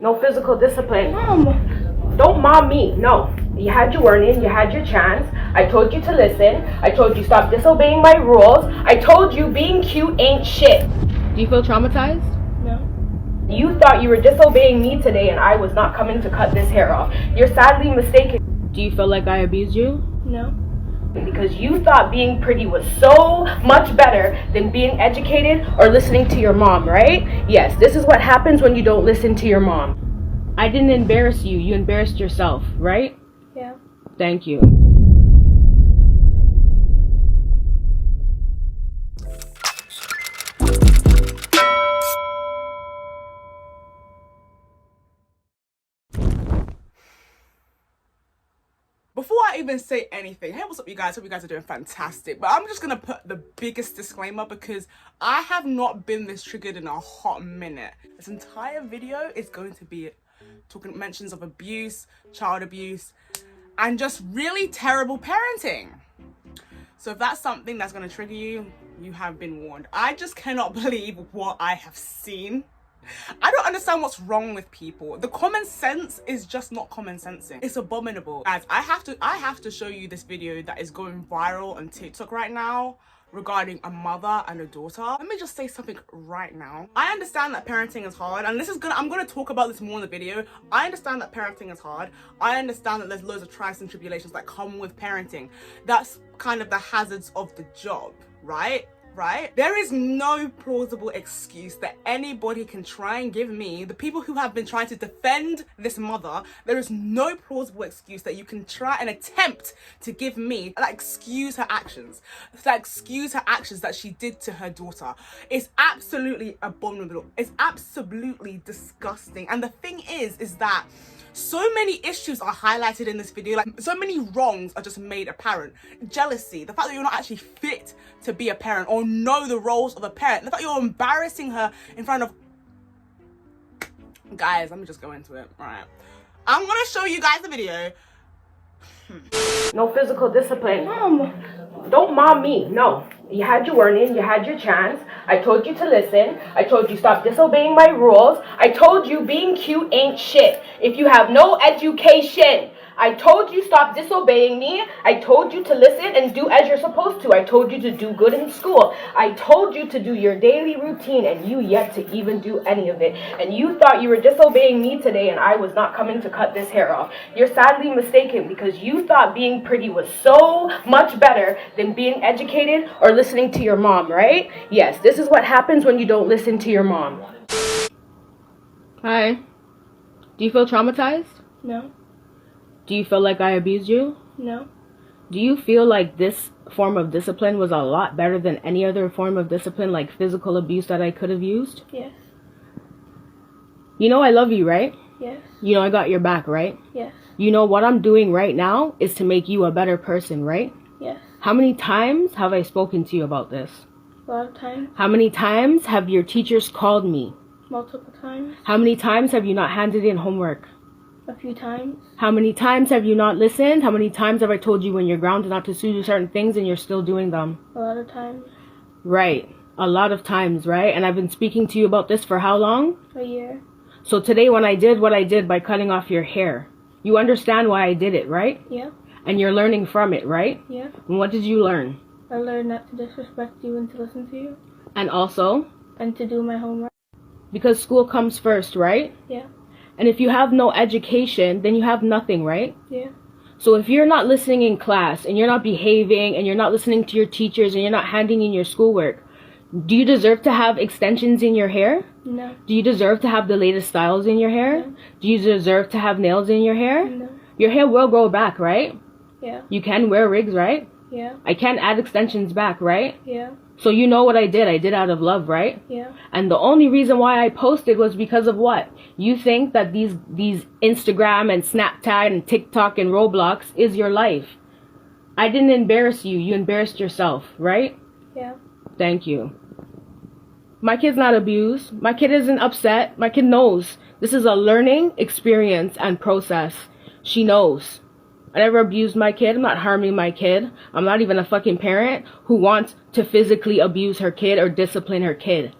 No physical discipline. Mom. Don't mom me. No. You had your warning. You had your chance. I told you to listen. I told you stop disobeying my rules. I told you being cute ain't shit. Do you feel traumatized? No. You thought you were disobeying me today and I was not coming to cut this hair off. You're sadly mistaken. Do you feel like I abused you? No. Because you thought being pretty was so much better than being educated or listening to your mom, right? Yes, this is what happens when you don't listen to your mom. I didn't embarrass you. You embarrassed yourself, right? Yeah. Thank you. Before I even say anything, hey, what's up, you guys? Hope you guys are doing fantastic. But I'm just gonna put the biggest disclaimer because I have not been this triggered in a hot minute. This entire video is going to be talking mentions of abuse, child abuse, and just really terrible parenting. So if that's something that's gonna trigger you, you have been warned. I just cannot believe what I have seen. I don't understand what's wrong with people. The common sense is just not common sensing. It's abominable. Guys, I have to show you this video that is going viral on TikTok right now regarding a mother and a daughter. Let me just say something right now. I understand that parenting is hard, and I'm gonna talk about this more in the video. I understand that parenting is hard. I understand that there's loads of trials and tribulations that come with parenting. That's kind of the hazards of the job, right? There is no plausible excuse that anybody can try and give me, the people who have been trying to defend this mother, there is no plausible excuse that you can try and attempt to give me that excuse her actions, that she did to her daughter. It's absolutely abominable. It's absolutely disgusting. And the thing is that so many issues are highlighted in this video, like so many wrongs are just made apparent. Jealousy, the fact that you're not actually fit to be a parent or know the roles of a parent, the fact you're embarrassing her in front of... Guys, let me just go into it. Right, I'm gonna show you guys the video. No physical discipline. Mom. Don't mom me. No. You had your warning. You had your chance. I told you to listen. I told you stop disobeying my rules. I told you being cute ain't shit. If you have no education. I told you stop disobeying me. I told you to listen and do as you're supposed to. I told you to do good in school. I told you to do your daily routine and you yet to even do any of it. And you thought you were disobeying me today and I was not coming to cut this hair off. You're sadly mistaken because you thought being pretty was so much better than being educated or listening to your mom, right? Yes, this is what happens when you don't listen to your mom. Hi. Do you feel traumatized? No. Do you feel like I abused you? No. Do you feel like this form of discipline was a lot better than any other form of discipline, like physical abuse, that I could have used? Yes. You know I love you, right? Yes. You know I got your back, right? Yes. You know what I'm doing right now is to make you a better person, right? Yes. How many times have I spoken to you about this? A lot of times. How many times have your teachers called me? Multiple times. How many times have you not handed in homework? A few times. How many times have you not listened? How many times have I told you when you're grounded not to do certain things and you're still doing them? A lot of times. Right. A lot of times, right? And I've been speaking to you about this for how long? A year. So today when I did what I did by cutting off your hair, you understand why I did it, right? Yeah. And you're learning from it, right? Yeah. And what did you learn? I learned not to disrespect you and to listen to you. And also? And to do my homework. Because school comes first, right? Yeah. And if you have no education, then you have nothing, right? Yeah. So if you're not listening in class and you're not behaving and you're not listening to your teachers and you're not handing in your schoolwork, do you deserve to have extensions in your hair? No. Do you deserve to have the latest styles in your hair? No. Do you deserve to have nails in your hair? No. Your hair will grow back, right? Yeah. You can wear wigs, right? Yeah. I can add extensions back, right? Yeah. So you know what I did. I did out of love, right? Yeah. And the only reason why I posted was because of what? You think that these Instagram and Snapchat and TikTok and Roblox is your life. I didn't embarrass you. You embarrassed yourself, right? Yeah. Thank you. My kid's not abused. My kid isn't upset. My kid knows. This is a learning experience and process. She knows. I never abused my kid. I'm not harming my kid. I'm not even a fucking parent who wants to physically abuse her kid or discipline her kid.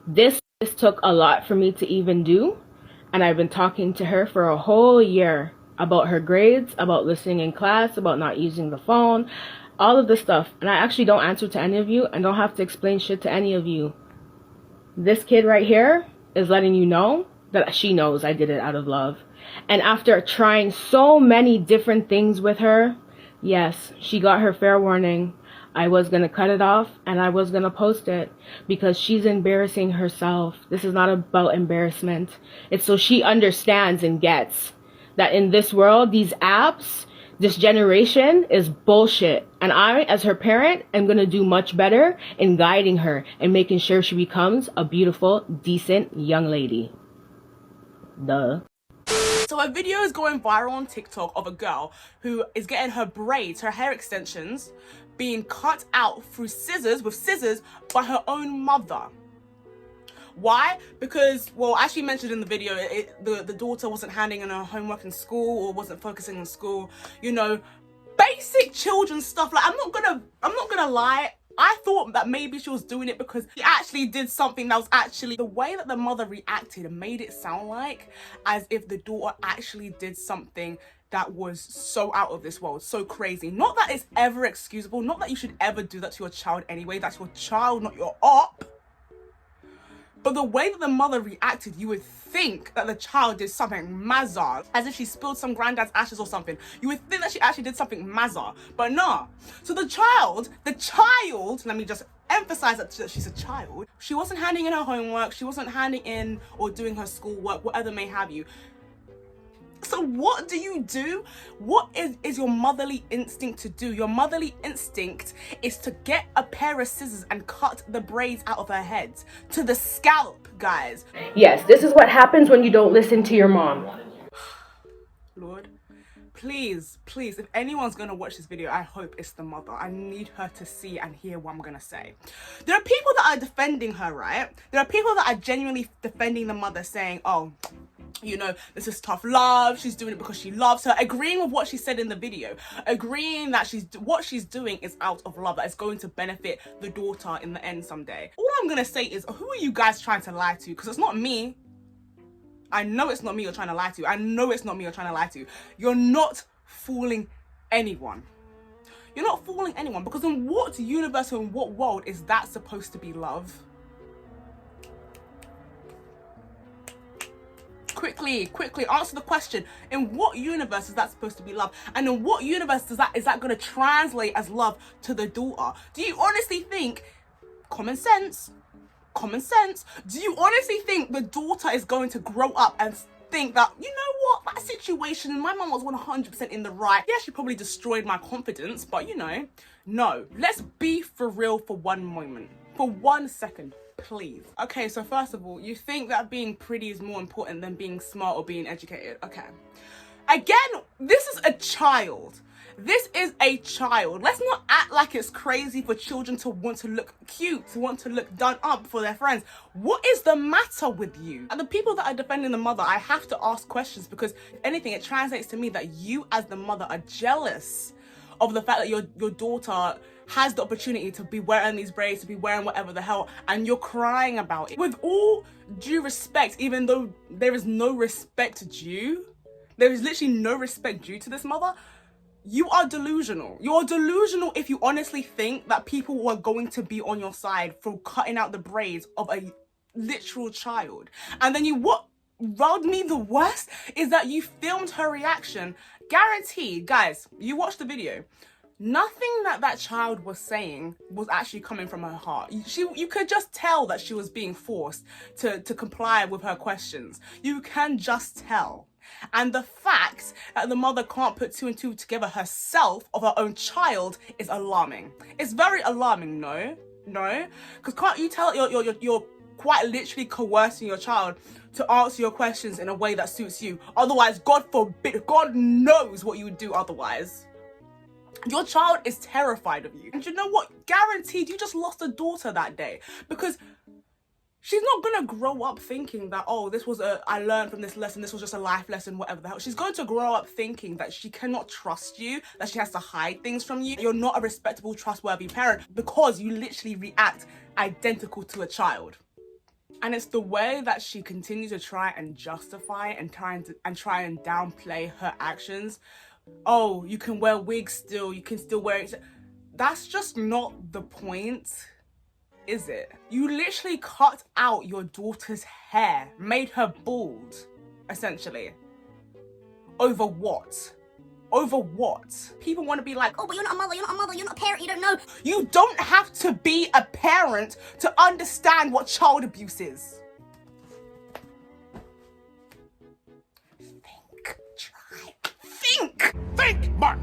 This took a lot for me to even do. And I've been talking to her for a whole year about her grades, about listening in class, about not using the phone, all of this stuff. And I actually don't answer to any of you and don't have to explain shit to any of you. This kid right here is letting you know that she knows I did it out of love. And after trying so many different things with her, yes, she got her fair warning. I was going to cut it off and I was going to post it because she's embarrassing herself. This is not about embarrassment. It's so she understands and gets that in this world, these apps, this generation is bullshit. And I, as her parent, am going to do much better in guiding her and making sure she becomes a beautiful, decent young lady. Duh. So a video is going viral on TikTok of a girl who is getting her braids, her hair extensions, being cut out through scissors, with scissors, by her own mother. Why? Because, well, as she mentioned in the video, the daughter wasn't handing in her homework in school or wasn't focusing on school. You know, basic children's stuff. Like, I'm not gonna lie. I thought that maybe she was doing it because she actually did something that was actually, the way that the mother reacted made it sound like as if the daughter actually did something that was so out of this world, so crazy. Not that it's ever excusable, not that you should ever do that to your child anyway. That's your child, not your op. But the way that the mother reacted, you would think that the child did something mazza, as if she spilled some granddad's ashes or something. You would think that she actually did something mazza, but nah. So the child, let me just emphasize that she's a child. She wasn't handing in her homework, she wasn't handing in or doing her schoolwork, whatever may have you. So what do? What is your motherly instinct to do? Your motherly instinct is to get a pair of scissors and cut the braids out of her head to the scalp, guys. Yes, this is what happens when you don't listen to your mom. Lord, please, if anyone's gonna watch this video, I hope it's the mother. I need her to see and hear what I'm gonna say. There are people that are defending her, right? There are people that are genuinely defending the mother, saying, oh, you know, this is tough love, she's doing it because she loves her, agreeing with what she said in the video, agreeing that what she's doing is out of love, that it's going to benefit the daughter in the end someday. All I'm gonna say is, who are you guys trying to lie to? Because it's not me. I know it's not me you're trying to lie to. I know it's not me you're trying to lie to. You're not fooling anyone. You're not fooling anyone, because in what universe or in what world is that supposed to be love? Quickly answer the question. In what universe is that supposed to be love? And in what universe is that going to translate as love to the daughter? Do you honestly think, common sense, do you honestly think the daughter is going to grow up and think that, you know what, that situation, my mum was 100% in the right. Yeah, she probably destroyed my confidence, but you know, no. Let's be for real for one moment, for 1 second. Please. Okay, so first of all, you think that being pretty is more important than being smart or being educated. Okay. Again, this is a child. This is a child. Let's not act like it's crazy for children to want to look cute, to want to look done up for their friends. What is the matter with you? And the people that are defending the mother, I have to ask questions, because if anything, it translates to me that you as the mother are jealous of the fact that your daughter has the opportunity to be wearing these braids, to be wearing whatever the hell, and you're crying about it. With all due respect, even though there is no respect due, there is literally no respect due to this mother, you are delusional. You're delusional if you honestly think that people are going to be on your side for cutting out the braids of a literal child. And then what rubbed me the worst is that you filmed her reaction. Guaranteed, guys, you watched the video. Nothing that child was saying was actually coming from her heart. You could just tell that she was being forced to comply with her questions. You can just tell. And the fact that the mother can't put 2 and 2 together herself of her own child is alarming. It's very alarming, no? Because can't you tell you're quite literally coercing your child to answer your questions in a way that suits you? Otherwise, God forbid, God knows what you would do otherwise. Your child is terrified of you. And you know what? Guaranteed you just lost a daughter that day, because she's not gonna grow up thinking that, oh, I learned from this lesson, this was just a life lesson, whatever the hell. She's going to grow up thinking that she cannot trust you, that she has to hide things from you. You're not a respectable, trustworthy parent because you literally react identical to a child. And it's the way that she continues to try and justify and try and downplay her actions. Oh, you can wear wigs still, you can still wear it. That's just not the point, is it? You literally cut out your daughter's hair, made her bald, essentially. Over what? Over what? People want to be like, oh, but you're not a mother, you're not a parent, you don't know. You don't have to be a parent to understand what child abuse is. Think, try, think! Think, Mark!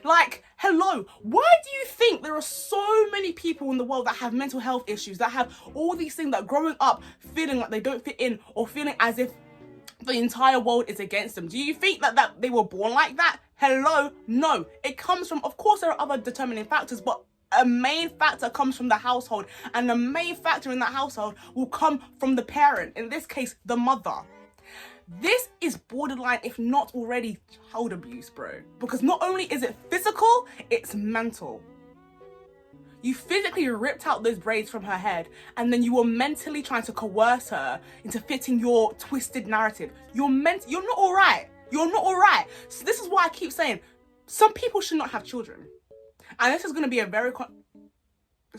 Like, hello, why do you think there are so many people in the world that have mental health issues, that have all these things, that growing up feeling like they don't fit in or feeling as if the entire world is against them? Do you think that they were born like that? Hello, no. It comes from, of course there are other determining factors, but a main factor comes from the household, and the main factor in that household will come from the parent, in this case, the mother. This is borderline, if not already, child abuse, bro. Because not only is it physical, it's mental. You physically ripped out those braids from her head, and then you were mentally trying to coerce her into fitting your twisted narrative. You're not all right. You're not all right. So this is why I keep saying, some people should not have children. And this is going to be this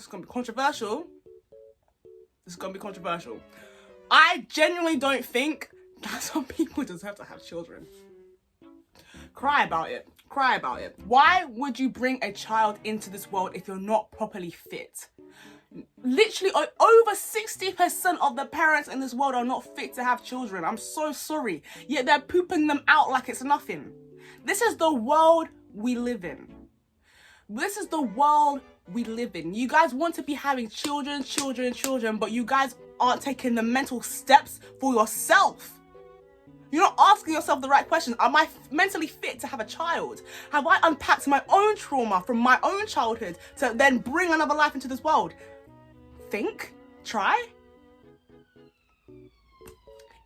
is going to be controversial. This is going to be controversial. I genuinely don't think that some people deserve to have children. Cry about it. Cry about it. Why would you bring a child into this world if you're not properly fit? Literally, over 60% of the parents in this world are not fit to have children. I'm so sorry. Yet they're pooping them out like it's nothing. This is the world we live in. This is the world we live in. You guys want to be having children, but you guys aren't taking the mental steps for yourself. You're not asking yourself the right questions. Am I mentally fit to have a child? Have I unpacked my own trauma from my own childhood to then bring another life into this world? Think, try.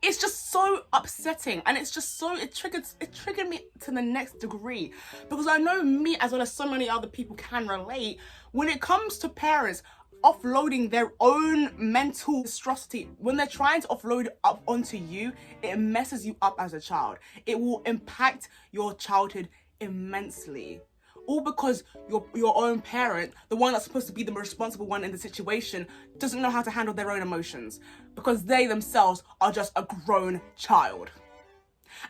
It's just so upsetting, and it's just so, it triggered me to the next degree, because I know me as well as so many other people can relate when it comes to parents offloading their own mental monstrosity. When they're trying to offload it up onto you, it messes you up as a child. It will impact your childhood immensely. All because your own parent, the one that's supposed to be the responsible one in the situation, doesn't know how to handle their own emotions, because they themselves are just a grown child.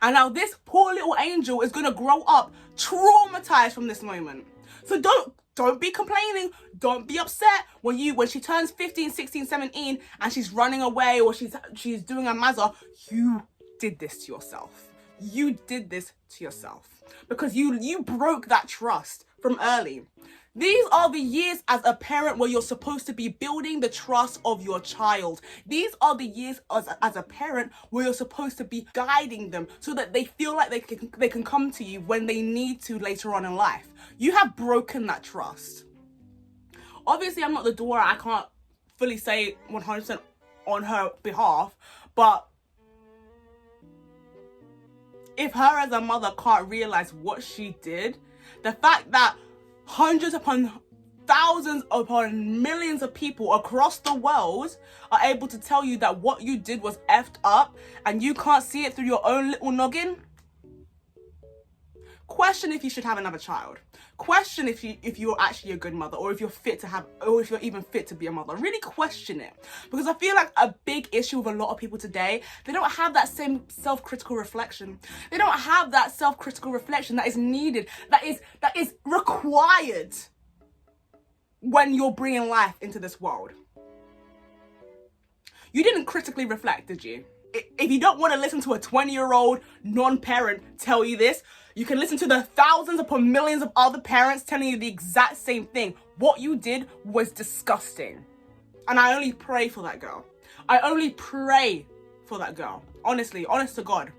And now this poor little angel is going to grow up traumatized from this moment. So don't be complaining, don't be upset when she turns 15, 16, 17 and she's running away or she's doing a mazza. You did this to yourself. You did this to yourself because you broke that trust from early. These are the years as a parent where you're supposed to be building the trust of your child. These are the years as a parent where you're supposed to be guiding them so that they feel like they can come to you when they need to later on in life. You have broken that trust. Obviously, I'm not the Dora. I can't fully say 100% on her behalf, but if her as a mother can't realize what she did, the fact that hundreds upon thousands upon millions of people across the world are able to tell you that what you did was effed up and you can't see it through your own little noggin, question if you should have another child. Question if you're actually a good mother, or if you're fit to have, or if you're even fit to be a mother. Really question it, because I feel like a big issue with a lot of people today, they don't have that same self-critical reflection. They don't have that self-critical reflection that is needed, that is required when you're bringing life into this world. You didn't critically reflect, did you? If you don't want to listen to a 20-year-old non-parent tell you this, you can listen to the thousands upon millions of other parents telling you the exact same thing. What you did was disgusting. And I only pray for that girl. I only pray for that girl. Honestly, honest to God.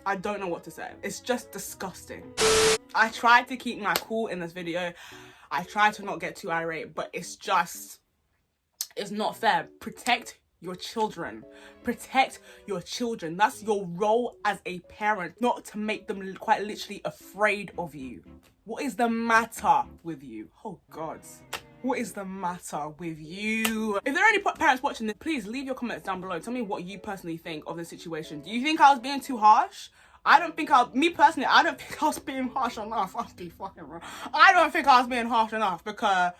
I don't know what to say. It's just disgusting. I tried to keep my cool in this video. I tried to not get too irate, but it's not fair. Protect your children. Protect your children. That's your role as a parent, not to make them quite literally afraid of you. What is the matter with you? Oh God. What is the matter with you? If there are any parents watching this, please leave your comments down below. Tell me what you personally think of the situation. Do you think I was being too harsh? I don't think I was being harsh enough. I'll be fucking wrong. I don't think I was being harsh enough, because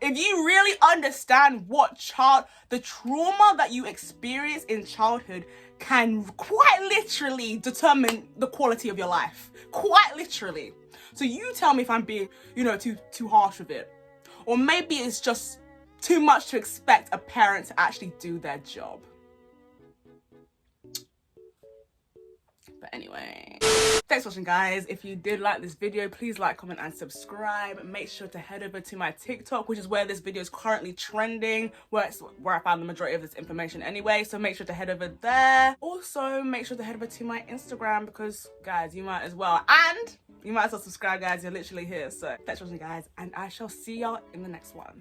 if you really understand the trauma that you experience in childhood can quite literally determine the quality of your life. Quite literally. So you tell me if I'm being, too harsh with it. Or maybe it's just too much to expect a parent to actually do their job. But anyway, thanks for watching, guys. If you did like this video, please like, comment and subscribe. Make sure to head over to my TikTok, which is where this video is currently trending, where I found the majority of this information anyway. So make sure to head over there. Also, make sure to head over to my Instagram, because guys, you might as well. And you might as well subscribe, guys. You're literally here. So thanks for watching, guys, and I shall see y'all in the next one.